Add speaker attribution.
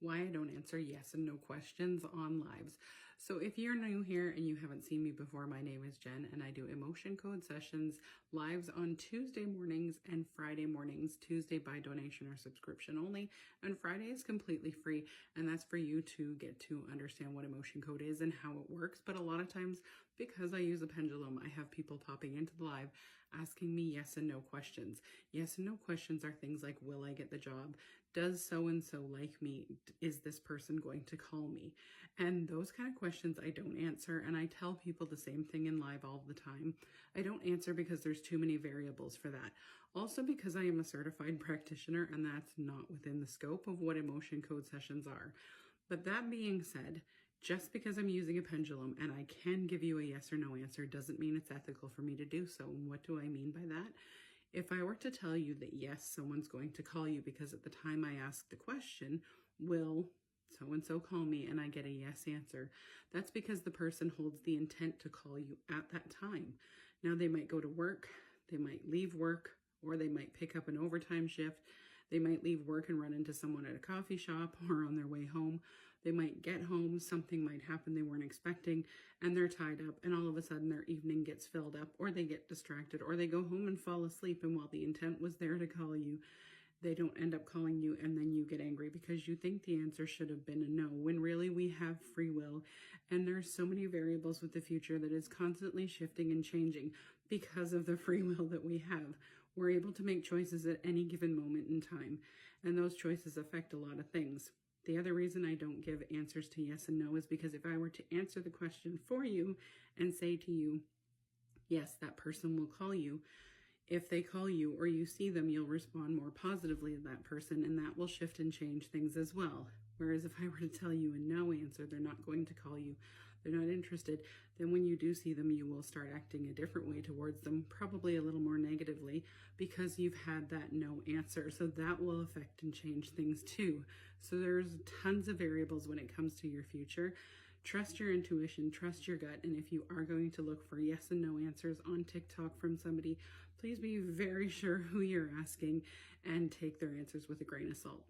Speaker 1: Why I don't answer yes and no questions on lives. So if you're new here and you haven't seen me before, my name is Jen and I do emotion code sessions lives on Tuesday mornings and Friday mornings. Tuesday by donation or subscription only, and Friday is completely free, and that's for you to get to understand what emotion code is and how it works. But a lot of times, because I use a pendulum, I have people popping into the live asking me yes and no questions. Yes and no questions are things like, will I get the job? Does so-and-so like me? Is this person going to call me? And those kind of questions I don't answer, and I tell people the same thing in live all the time. I don't answer because there's too many variables for that. Also because I am a certified practitioner, and that's not within the scope of what emotion code sessions are. But that being said, just because I'm using a pendulum and I can give you a yes or no answer doesn't mean it's ethical for me to do so. And what do I mean by that? If I were to tell you that yes, someone's going to call you because at the time I asked the question, will so-and-so call me, and I get a yes answer, that's because the person holds the intent to call you at that time. Now they might go to work, they might leave work, or they might pick up an overtime shift. They might leave work and run into someone at a coffee shop or on their way home. They might get home, something might happen they weren't expecting, and they're tied up, and all of a sudden their evening gets filled up, or they get distracted, or they go home and fall asleep, and while the intent was there to call you, they don't end up calling you, and then you get angry because you think the answer should have been a no, when really we have free will, and there's so many variables with the future that is constantly shifting and changing because of the free will that we have. We're able to make choices at any given moment in time, and those choices affect a lot of things. The other reason I don't give answers to yes and no is because if I were to answer the question for you and say to you, yes, that person will call you, if they call you or you see them, you'll respond more positively to that person, and that will shift and change things as well. Whereas if I were to tell you a no answer, they're not going to call you, they're not interested, then when you do see them, you will start acting a different way towards them, probably a little more negatively, because you've had that no answer. So that will affect and change things too. So there's tons of variables when it comes to your future. Trust your intuition, trust your gut, and if you are going to look for yes and no answers on TikTok from somebody, please be very sure who you're asking and take their answers with a grain of salt.